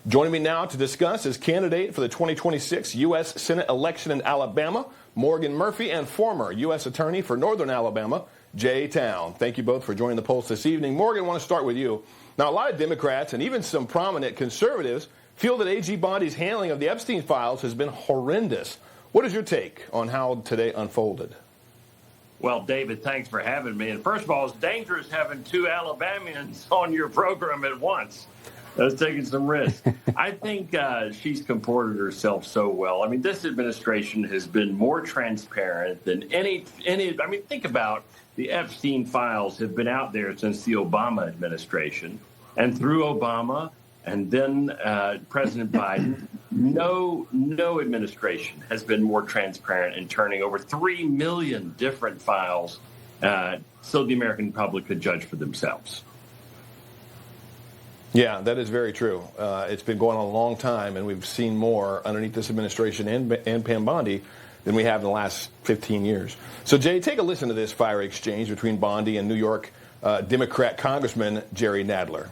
Joining me now to discuss is candidate for the 2026 U.S. Senate election in Alabama, Morgan Murphy, and former U.S. Attorney for Northern Alabama, Jay Town. Thank you both for joining the Pulse this evening. Morgan, I want to start with you. Now, a lot of Democrats and even some prominent conservatives feel that AG Bondi's handling of the Epstein files has been horrendous. What is your take on how today unfolded? Well, David, thanks for having me. And first of all, it's dangerous having two Alabamians on your program at once. That's taking some risk. I think she's comported herself so well. I mean, this administration has been more transparent than any. I mean, think about the Epstein files have been out there since the Obama administration, and through Obama and then President Biden, no administration has been more transparent in turning over 3 million different files so the American public could judge for themselves. Yeah, that is very true. It's been going on a long time, and we've seen more underneath this administration and Pam Bondi than we have in the last 15 years. So, Jay, take a listen to this fire exchange between Bondi and New York Democrat Congressman Jerry Nadler.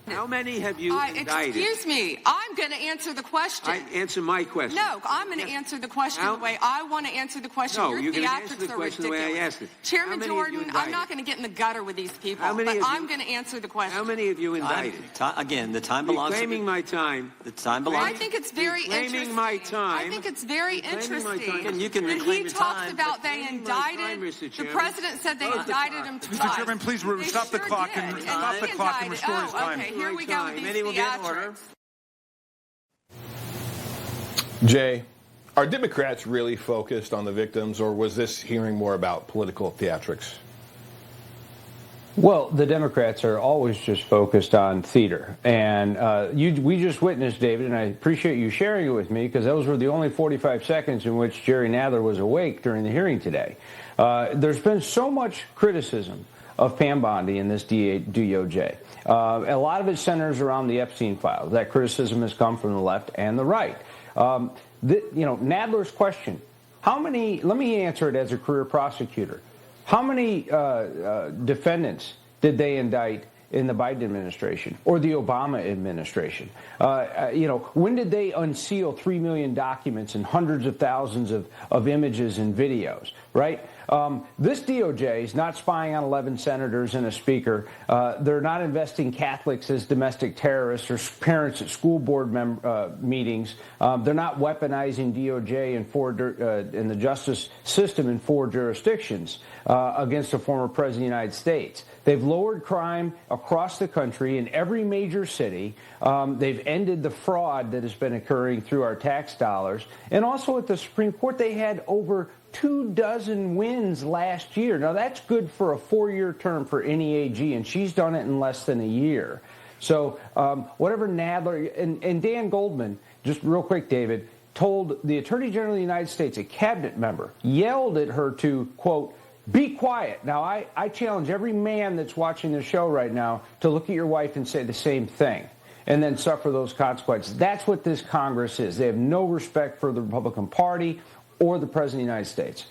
How many have you indicted? Excuse me. I'm going to answer the question. Answer my question. No, I'm going to answer the question the way I want to answer the question. No, Your you're going to answer theatrics the are question the way I asked it. Chairman Jordan, I'm not going to get in the gutter with these people, but I'm going to answer the question. How many have you indicted? Again, the time belongs to reclaiming my time. The time belongs. I think it's very interesting. Reclaiming my time. I think it's very interesting. And you can when reclaim he your talks time, about they indicted, the president said they indicted him twice. Mr. Chairman, please stop the clock and restore his time. Okay, here we go with these theatrics. Jay, are Democrats really focused on the victims, or was this hearing more about political theatrics? Well, the Democrats are always just focused on theater. And we just witnessed, David, and I appreciate you sharing it with me, because those were the only 45 seconds in which Jerry Nadler was awake during the hearing today. There's been so much criticism of Pam Bondi in this DOJ. A lot of it centers around the Epstein files. That criticism has come from the left and the right. Nadler's question, let me answer it as a career prosecutor. How many defendants did they indict in the Biden administration or the Obama administration? When did they unseal 3 million documents and hundreds of thousands of images and videos, right? This DOJ is not spying on 11 senators and a speaker. They're not investing Catholics as domestic terrorists or parents at school board meetings. They're not weaponizing DOJ in the justice system in 4 jurisdictions against a former president of the United States. They've lowered crime across the country in every major city. They've ended the fraud that has been occurring through our tax dollars. And also at the Supreme Court, they had over 24 wins last year. Now, that's good for a 4-year term for any AG, and she's done it in less than a year. So whatever Nadler and Dan Goldman, just real quick, David, told the Attorney General of the United States, a cabinet member, yelled at her to, quote, be quiet. Now, I challenge every man that's watching this show right now to look at your wife and say the same thing and then suffer those consequences. That's what this Congress is. They have no respect for the Republican Party or the President of the United States.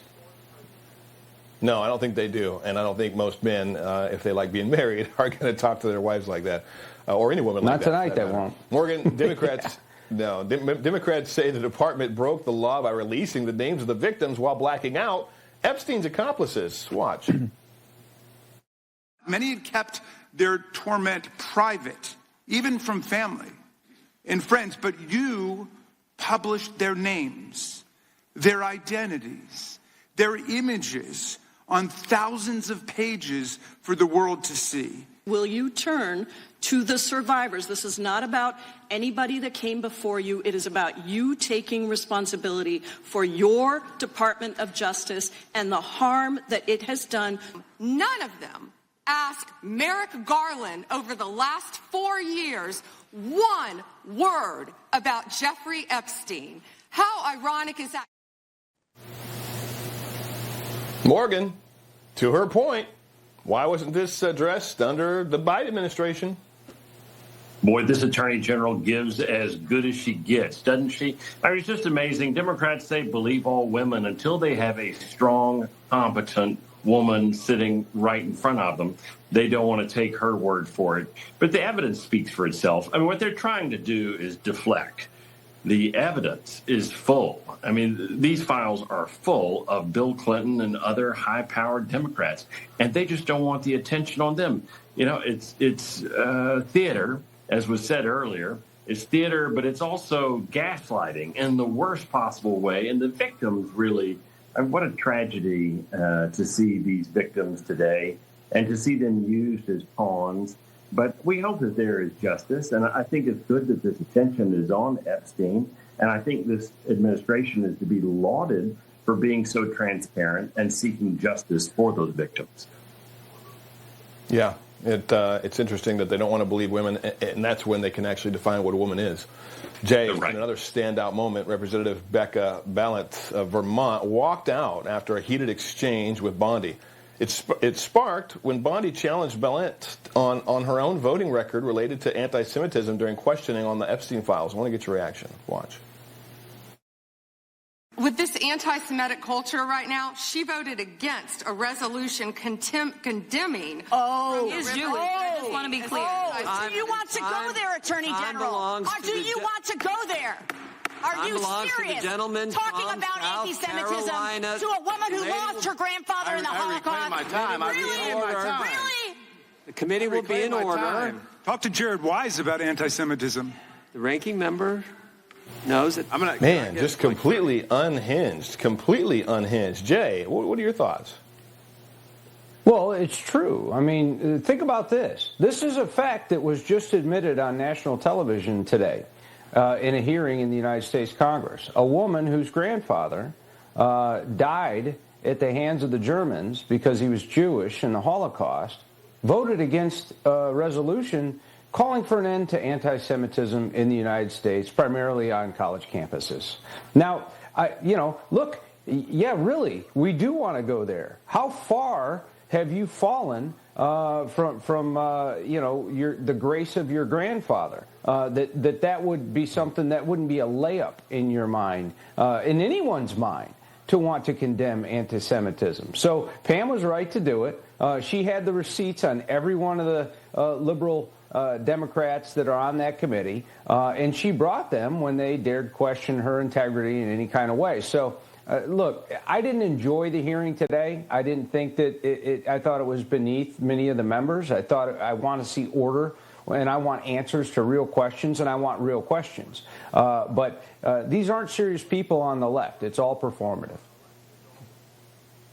No, I don't think they do. And I don't think most men, if they like being married, are going to talk to their wives like that, or any woman like that. Not tonight, they won't. Morgan, Democrats... No, Democrats say the department broke the law by releasing the names of the victims while blacking out Epstein's accomplices. Watch. Many had kept their torment private, even from family and friends, but you published their names, their identities, their images on thousands of pages for the world to see. Will you turn to the survivors? This is not about anybody that came before you. It is about you taking responsibility for your Department of Justice and the harm that it has done. None of them asked Merrick Garland over the last 4 years one word about Jeffrey Epstein. How ironic is that? Morgan, to her point, why wasn't this addressed under the Biden administration? Boy, this Attorney General gives as good as she gets, doesn't she? I mean, it's just amazing. Democrats say believe all women until they have a strong, competent woman sitting right in front of them. They don't want to take her word for it. But the evidence speaks for itself. I mean, what they're trying to do is deflect. The evidence is full. I mean, these files are full of Bill Clinton and other high-powered Democrats, and they just don't want the attention on them. You know, it's theater, as was said earlier. It's theater, but it's also gaslighting in the worst possible way. And the victims really, what a tragedy to see these victims today and to see them used as pawns. But we hope that there is justice, and I think it's good that this attention is on Epstein, and I think this administration is to be lauded for being so transparent and seeking justice for those victims. Yeah, it's interesting that they don't want to believe women, and that's when they can actually define what a woman is. Jay, in another standout moment, Representative Becca Balint of Vermont walked out after a heated exchange with Bondi. It sparked when Bondi challenged Balint on her own voting record related to anti-Semitism during questioning on the Epstein files. I want to get your reaction. Watch. With this anti-Semitic culture right now, she voted against a resolution condemning. Oh, is Jewish. I just want to be clear. Do you want to go there, Attorney General? Or do you want to go there? Are you serious? Talking about anti-Semitism to a woman who lost her grandfather in the Holocaust? Really? The committee will be in order. Talk to Jared Wise about anti-Semitism. The ranking member knows that. Man, just completely unhinged. Completely unhinged. Jay, what are your thoughts? Well, it's true. I mean, think about this. This is a fact that was just admitted on national television today. In a hearing in the United States Congress. A woman whose grandfather died at the hands of the Germans because he was Jewish in the Holocaust, voted against a resolution calling for an end to anti-Semitism in the United States, primarily on college campuses. Now, look, yeah, really, we do want to go there. How far have you fallen from the grace of your grandfather? That would be something that wouldn't be a layup in your mind, in anyone's mind, to want to condemn anti-Semitism. So Pam was right to do it. She had the receipts on every one of the liberal Democrats that are on that committee, and she brought them when they dared question her integrity in any kind of way. So. Look, I didn't enjoy the hearing today. I didn't think that I thought it was beneath many of the members. I want to see order, and I want answers to real questions, and I want real questions. But these aren't serious people on the left. It's all performative.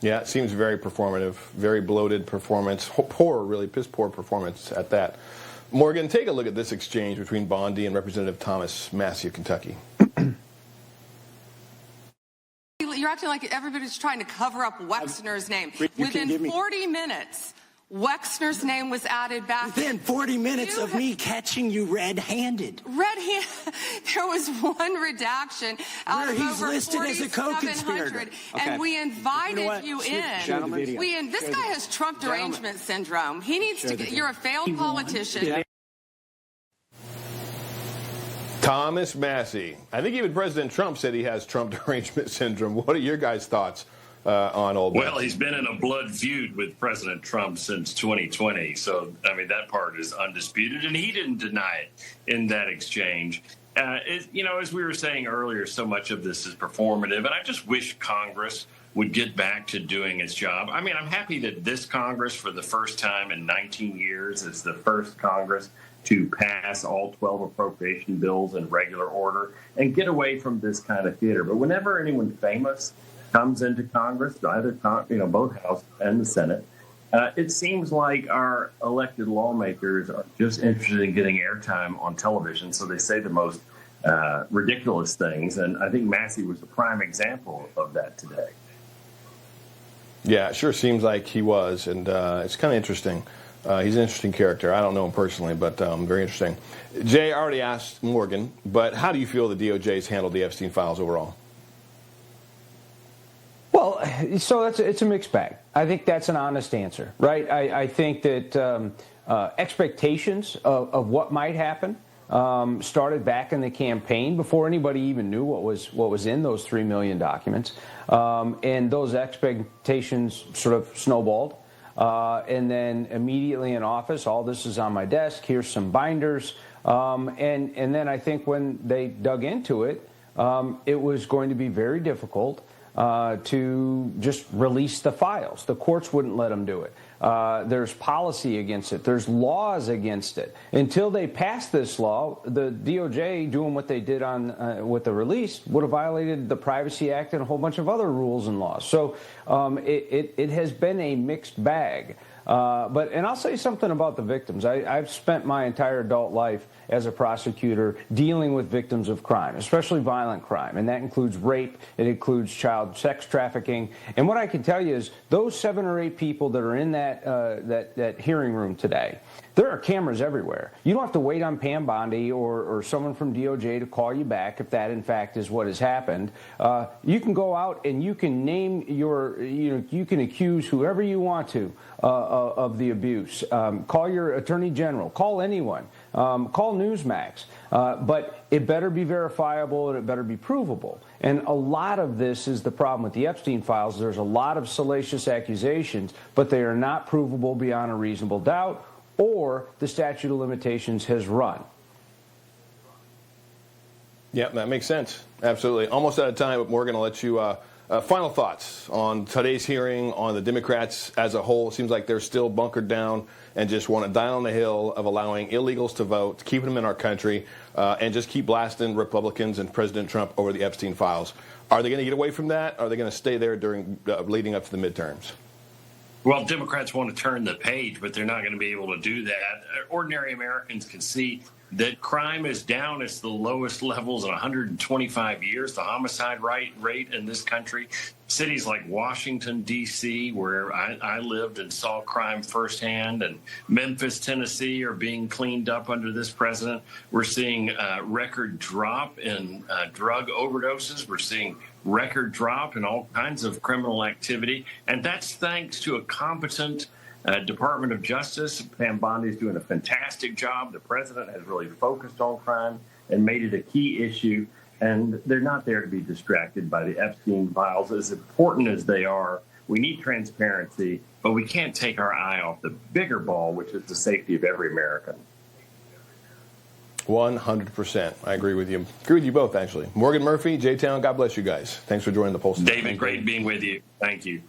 Yeah, it seems very performative, very bloated performance, really piss poor performance at that. Morgan, take a look at this exchange between Bondi and Representative Thomas Massie of Kentucky. You're acting like everybody's trying to cover up Wexner's name. Within 40 minutes, Wexner's name was added back. Within 40 minutes of me catching you red-handed. There was one redaction out of he's over listed as a co-conspirator. And we invited you in. This guy has Trump derangement syndrome. He needs to get. You're a failed politician. Thomas Massie. I think even President Trump said he has Trump derangement syndrome. What are your guys' thoughts on old Well, he's been in a blood feud with President Trump since 2020. So, I mean, that part is undisputed. And he didn't deny it in that exchange. As we were saying earlier, so much of this is performative. And I just wish Congress would get back to doing its job. I mean, I'm happy that this Congress, for the first time in 19 years, is the first Congress to pass all 12 appropriation bills in regular order and get away from this kind of theater. But whenever anyone famous comes into Congress, either both House and the Senate, it seems like our elected lawmakers are just interested in getting airtime on television, so they say the most ridiculous things. And I think Massie was a prime example of that today. Yeah, it sure seems like he was, and it's kind of interesting. He's an interesting character. I don't know him personally, but very interesting. Jay, I already asked Morgan, but how do you feel the DOJ's handled the Epstein files overall? Well, so it's a mixed bag. I think that's an honest answer, right? I think that expectations of what might happen started back in the campaign before anybody even knew what was in those 3 million documents, and those expectations sort of snowballed. And then immediately in office, all this is on my desk. Here's some binders, and then I think when they dug into it, it was going to be very difficult to just release the files. The courts wouldn't let them do it. There's policy against it. There's laws against it. Until they passed this law, the DOJ doing what they did on with the release would have violated the Privacy Act and a whole bunch of other rules and laws. So it has been a mixed bag. And I'll say something about the victims. I've spent my entire adult life as a prosecutor dealing with victims of crime, especially violent crime, and that includes rape, it includes child sex trafficking. And what I can tell you is those 7 or 8 people that are in that hearing room today, there are cameras everywhere. You don't have to wait on Pam Bondi or someone from DOJ to call you back if that in fact is what has happened. You can go out and you can name you can accuse whoever you want to of the abuse. Call your Attorney General. Call anyone. Call Newsmax. But it better be verifiable and it better be provable. And a lot of this is the problem with the Epstein files. There's a lot of salacious accusations, but they are not provable beyond a reasonable doubt, or the statute of limitations has run. Yeah, that makes sense. Absolutely. Almost out of time, but Morgan, I'll let you final thoughts on today's hearing, on the Democrats as a whole. It seems like they're still bunkered down and just want to die on the hill of allowing illegals to vote, keeping them in our country, and just keep blasting Republicans and President Trump over the Epstein files. Are they going to get away from that? Or are they going to stay there during leading up to the midterms? Well, Democrats want to turn the page, but they're not going to be able to do that. Ordinary Americans can see that crime is down. It's the lowest levels in 125 years, the homicide rate in this country. Cities like Washington, D.C., where I lived and saw crime firsthand, and Memphis, Tennessee are being cleaned up under this president. We're seeing a record drop in drug overdoses. We're seeing record drop in all kinds of criminal activity. And that's thanks to a competent Department of Justice. Pam Bondi is doing a fantastic job. The president has really focused on crime and made it a key issue. And they're not there to be distracted by the Epstein files. As important as they are, we need transparency, but we can't take our eye off the bigger ball, which is the safety of every American. 100%. I agree with you. Agree with you both, actually. Morgan Murphy, J-Town, God bless you guys. Thanks for joining the Pulse. David, great being with you. Thank you.